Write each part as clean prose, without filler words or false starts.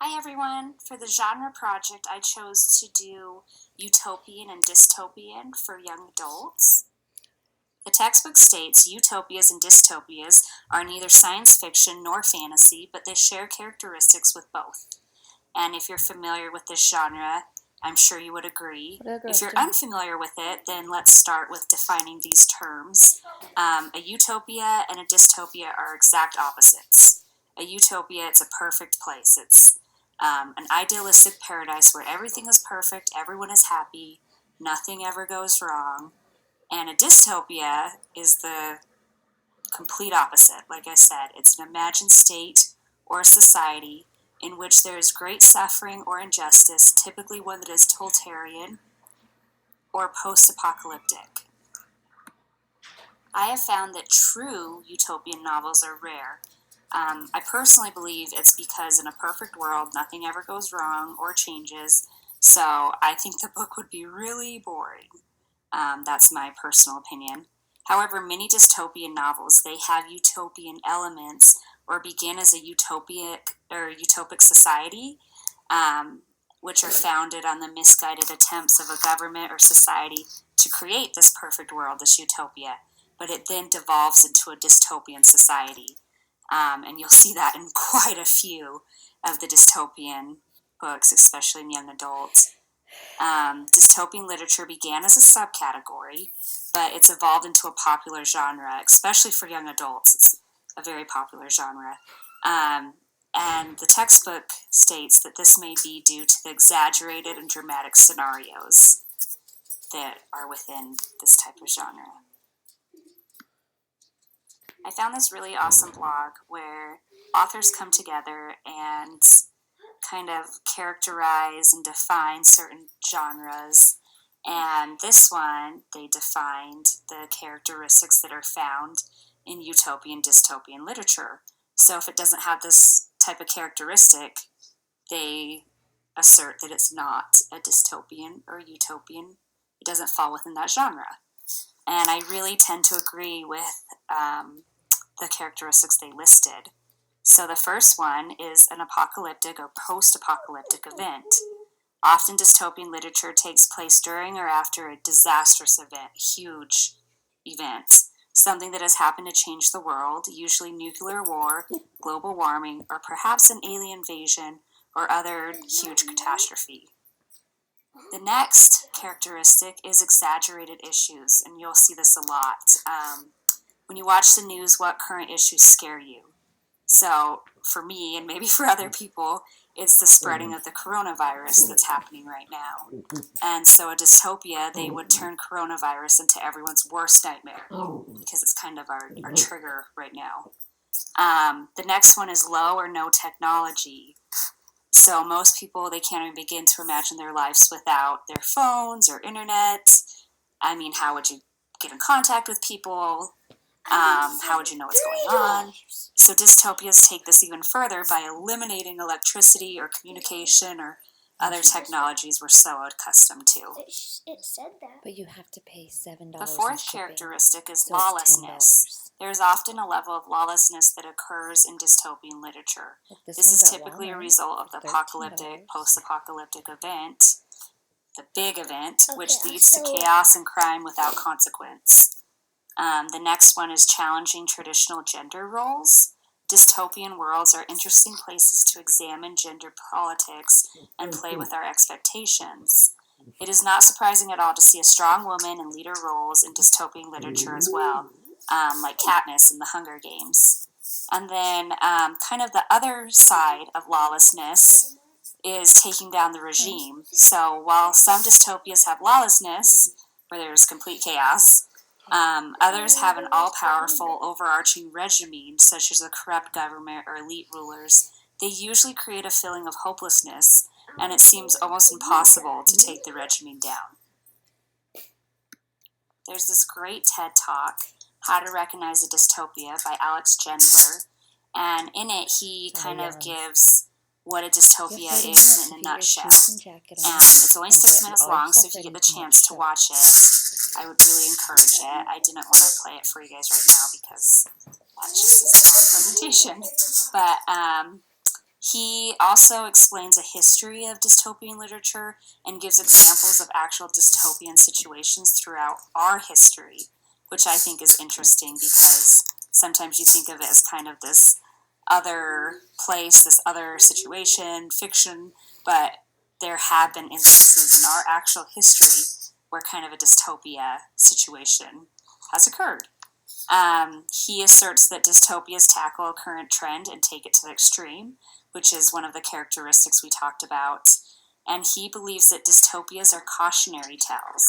Hi everyone! For the genre project, I chose to do utopian and dystopian for young adults. The textbook states utopias and dystopias are neither science fiction nor fantasy, but they share characteristics with both. And if you're familiar with this genre, I'm sure you would agree. If you're unfamiliar with it, then let's start with defining these terms. A utopia and a dystopia are exact opposites. A utopia, it's a perfect place. It's an idealistic paradise where everything is perfect, everyone is happy, nothing ever goes wrong. And a dystopia is the complete opposite. Like I said, it's an imagined state or society in which there is great suffering or injustice, typically one that is totalitarian or post-apocalyptic. I have found that true utopian novels are rare. I personally believe it's because in a perfect world, nothing ever goes wrong or changes, so I think the book would be really boring. That's my personal opinion. However, many dystopian novels, they have utopian elements or begin as a utopic society, which are founded on the misguided attempts of a government or society to create this perfect world, this utopia. But it then devolves into a dystopian society. And you'll see that in quite a few of the dystopian books, especially in young adults. Dystopian literature began as a subcategory, but it's evolved into a popular genre, especially for young adults. It's a very popular genre. And the textbook states that this may be due to the exaggerated and dramatic scenarios that are within this type of genre. I found this really awesome blog where authors come together and kind of characterize and define certain genres. And this one, they defined the characteristics that are found in utopian, dystopian literature. So if it doesn't have this type of characteristic, they assert that it's not a dystopian or utopian. It doesn't fall within that genre. And I really tend to agree with the characteristics they listed. So the first one is an apocalyptic or post-apocalyptic event. Often dystopian literature takes place during or after a disastrous event, huge event, something that has happened to change the world, usually nuclear war, global warming, or perhaps an alien invasion or other huge catastrophe. The next characteristic is exaggerated issues, and you'll see this a lot. When you watch the news, what current issues scare you? So for me, and maybe for other people, it's the spreading of the coronavirus that's happening right now. And so a dystopia, they would turn coronavirus into everyone's worst nightmare because it's kind of our trigger right now. The next one is low or no technology. So most people, they can't even begin to imagine their lives without their phones or internet. I mean, how would you get in contact with people? How would you know what's going on? So dystopias take this even further by eliminating electricity or communication or other technologies we're so accustomed to. It said that. But you have to pay $7. The fourth characteristic is lawlessness. There is often a level of lawlessness that occurs in dystopian literature. This is typically a result of the apocalyptic, post-apocalyptic event, the big event, which leads to chaos and crime without consequence. The next one is challenging traditional gender roles. Dystopian worlds are interesting places to examine gender politics and play with our expectations. It is not surprising at all to see a strong woman in leader roles in dystopian literature as well, like Katniss in the Hunger Games. And then kind of the other side of lawlessness is taking down the regime. So while some dystopias have lawlessness, where there's complete chaos, others have an all-powerful, overarching regime, such as a corrupt government or elite rulers. They usually create a feeling of hopelessness, and it seems almost impossible to take the regime down. There's this great TED Talk, How to Recognize a Dystopia, by Alex Gendler, and in it he kind of gives what a dystopia is in a nutshell. It's only 6 minutes long, so if you get the chance to watch it, I would really encourage it. I didn't want to play it for you guys right now because that just is a long presentation. But He also explains a history of dystopian literature and gives examples of actual dystopian situations throughout our history, which I think is interesting because sometimes you think of it as kind of this other place, this other situation, fiction, but there have been instances in our actual history where kind of a dystopia situation has occurred. He asserts that dystopias tackle a current trend and take it to the extreme, which is one of the characteristics we talked about. And he believes that dystopias are cautionary tales.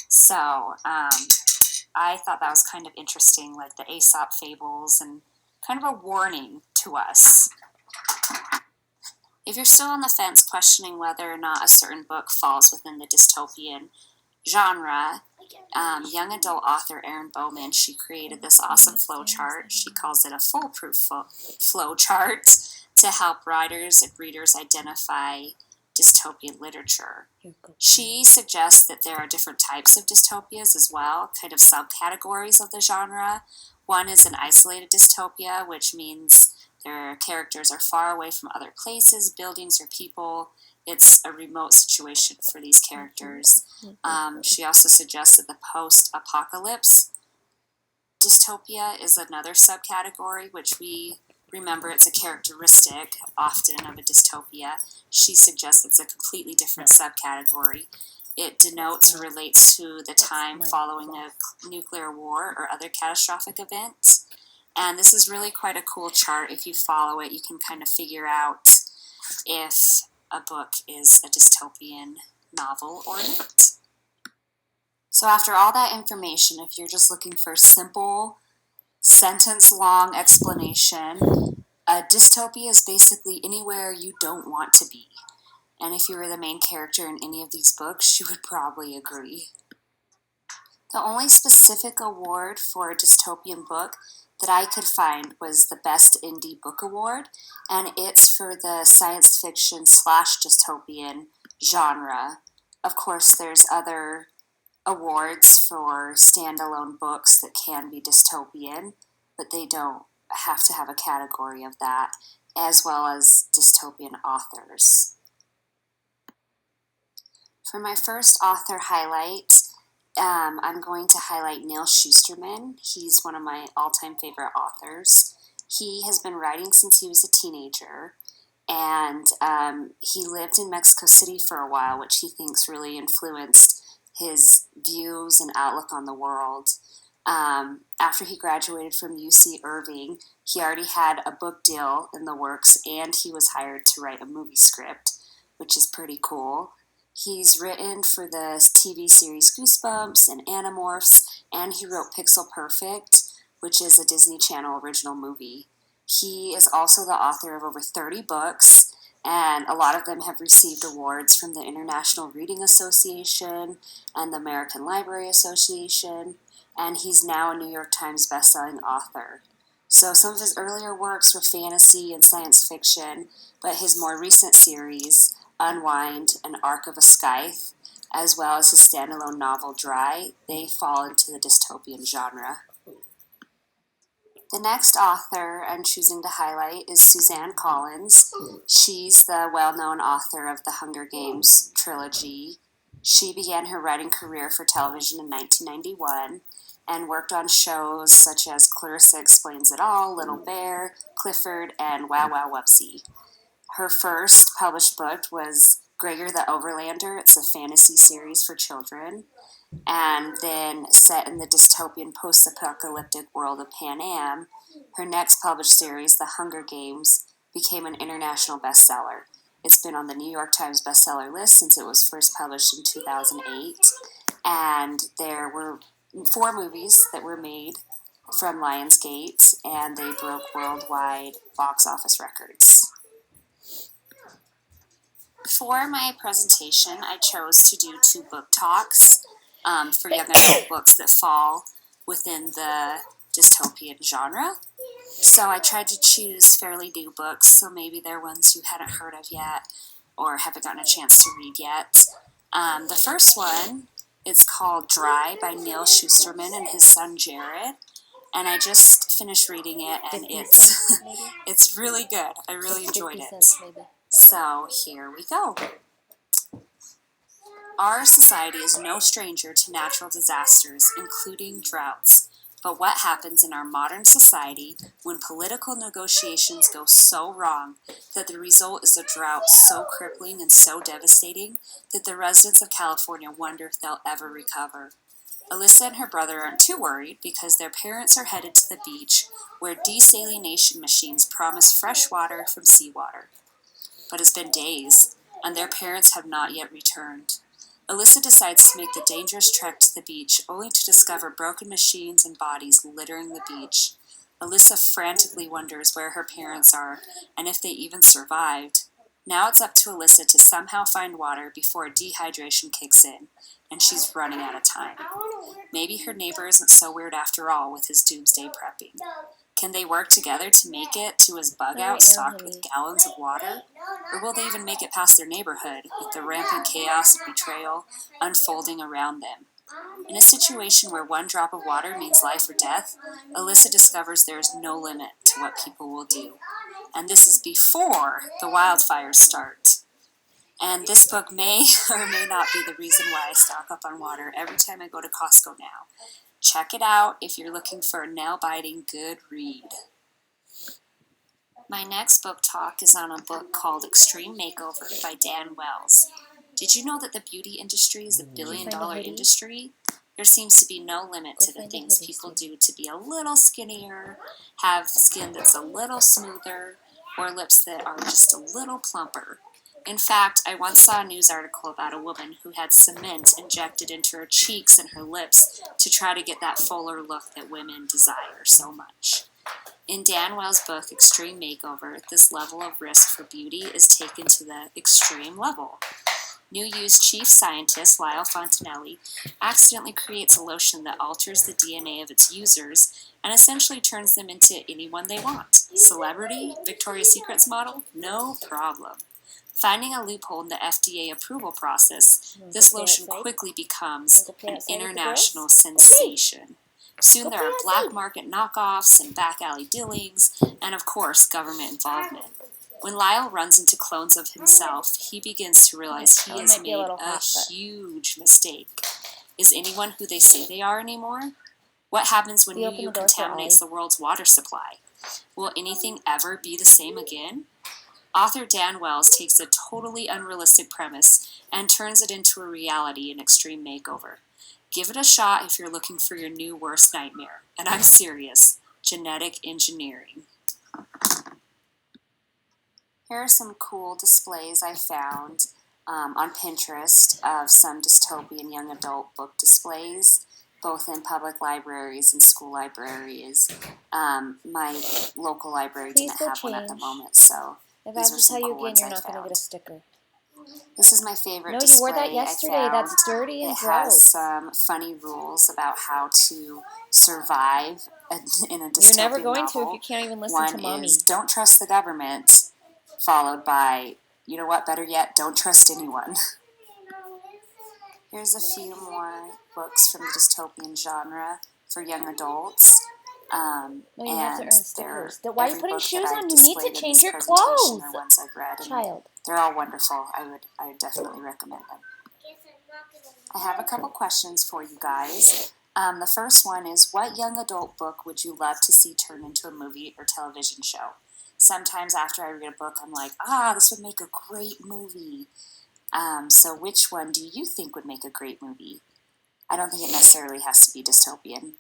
So I thought that was kind of interesting, like the Aesop fables and kind of a warning to us. If you're still on the fence questioning whether or not a certain book falls within the dystopian genre, young adult author Erin Bowman, she created this awesome flow chart. She calls it a foolproof flow chart to help writers and readers identify dystopian literature. She suggests that there are different types of dystopias as well, kind of subcategories of the genre. One is an isolated dystopia, which means their characters are far away from other places, buildings, or people. It's a remote situation for these characters. She also suggests that the post-apocalypse dystopia is another subcategory, which we remember it's a characteristic often of a dystopia. She suggests it's a completely different subcategory. It denotes or relates to the time following a nuclear war or other catastrophic event. And this is really quite a cool chart. If you follow it, you can kind of figure out if a book is a dystopian novel or not. So after all that information, if you're just looking for a simple, sentence-long explanation, a dystopia is basically anywhere you don't want to be. And if you were the main character in any of these books, you would probably agree. The only specific award for a dystopian book that I could find was the Best Indie Book Award, and it's for the science fiction / dystopian genre. Of course, there's other awards for standalone books that can be dystopian, but they don't have to have a category of that, as well as dystopian authors. For my first author highlight, I'm going to highlight Neal Shusterman. He's one of my all-time favorite authors. He has been writing since he was a teenager, and he lived in Mexico City for a while, which he thinks really influenced his views and outlook on the world. After he graduated from UC Irving, he already had a book deal in the works, and he was hired to write a movie script, which is pretty cool. He's written for the TV series Goosebumps and Animorphs, and he wrote Pixel Perfect, which is a Disney Channel original movie. He is also the author of over 30 books, and a lot of them have received awards from the International Reading Association and the American Library Association, and he's now a New York Times bestselling author. So some of his earlier works were fantasy and science fiction, but his more recent series, Unwind and Arc of a Scythe, as well as his standalone novel Dry, they fall into the dystopian genre. The next author I'm choosing to highlight is Suzanne Collins. She's the well-known author of the Hunger Games trilogy. She began her writing career for television in 1991 and worked on shows such as Clarissa Explains It All, Little Bear, Clifford, and Wow Wow Wubsy. Her first published book was Gregor the Overlander. It's a fantasy series for children. And then set in the dystopian post-apocalyptic world of Pan Am, her next published series, The Hunger Games, became an international bestseller. It's been on the New York Times bestseller list since it was first published in 2008. And there were 4 movies that were made from Lionsgate, and they broke worldwide box office records. For my presentation, I chose to do 2 book talks for young adult books that fall within the dystopian genre. So I tried to choose fairly new books, so maybe they're ones you hadn't heard of yet or haven't gotten a chance to read yet. The first one is called Dry by Neal Shusterman and his son Jared. And I just finished reading it, and 50 it's cents, maybe? it's really good. I really enjoyed 50 it. cents, maybe. So here we go. Our society is no stranger to natural disasters, including droughts. But what happens in our modern society when political negotiations go so wrong that the result is a drought so crippling and so devastating that the residents of California wonder if they'll ever recover? Alyssa and her brother aren't too worried because their parents are headed to the beach where desalination machines promise fresh water from seawater. But it's been days, and their parents have not yet returned. Alyssa decides to make the dangerous trek to the beach, only to discover broken machines and bodies littering the beach. Alyssa frantically wonders where her parents are, and if they even survived. Now it's up to Alyssa to somehow find water before dehydration kicks in, and she's running out of time. Maybe her neighbor isn't so weird after all with his doomsday prepping. Can they work together to make it to his bug out stocked with gallons of water? Or will they even make it past their neighborhood with the rampant chaos and betrayal unfolding around them? In a situation where one drop of water means life or death, Alyssa discovers there is no limit to what people will do. And this is before the wildfires start. And this book may or may not be the reason why I stock up on water every time I go to Costco now. Check it out if you're looking for a nail-biting good read. My next book talk is on a book called Extreme Makeover by Dan Wells. Did you know that the beauty industry is a billion-dollar industry? There seems to be no limit to the things people do to be a little skinnier, have skin that's a little smoother, or lips that are just a little plumper. In fact, I once saw a news article about a woman who had cement injected into her cheeks and her lips to try to get that fuller look that women desire so much. In Dan Wells' book, Extreme Makeover, this level of risk for beauty is taken to the extreme level. New You's chief scientist, Lyle Fontanelli, accidentally creates a lotion that alters the DNA of its users and essentially turns them into anyone they want. Celebrity? Victoria's Secret's model? No problem. Finding a loophole in the FDA approval process, this lotion quickly becomes an international sensation. Soon there are black market knockoffs and back alley dealings, and of course, government involvement. When Lyle runs into clones of himself, he begins to realize he has made a huge mistake. Is anyone who they say they are anymore? What happens when you contaminates the world's water supply? Will anything ever be the same again? Author Dan Wells takes a totally unrealistic premise and turns it into a reality in Extreme Makeover. Give it a shot if you're looking for your new worst nightmare. And I'm serious, genetic engineering. Here are some cool displays I found on Pinterest of some dystopian young adult book displays, both in public libraries and school libraries. My local library didn't have one at the moment, so if I have to tell you again, you're not going to get a sticker. This is my favorite display. No, you wore that yesterday. That's dirty and gross. It has some funny rules about how to survive in a dystopian novel. You're never going to if you can't even listen to mommy. One is, don't trust the government, followed by, you know what, better yet, don't trust anyone. Here's a few more books from the dystopian genre for young adults. No, you have to earn stickers. Why are you putting shoes on? You need to change your clothes. They're ones I've read, Child. They're all wonderful. I would definitely recommend them. I have a couple questions for you guys. The first one is, what young adult book would you love to see turned into a movie or television show? Sometimes after I read a book, I'm like, this would make a great movie. So which one do you think would make a great movie? I don't think it necessarily has to be dystopian.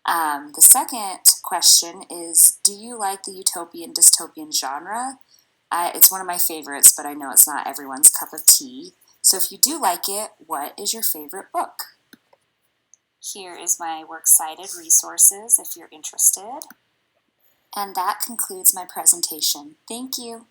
The second question is, do you like the utopian dystopian genre? It's one of my favorites, but I know it's not everyone's cup of tea. So if you do like it, what is your favorite book? Here is my works cited resources if you're interested. And that concludes my presentation. Thank you.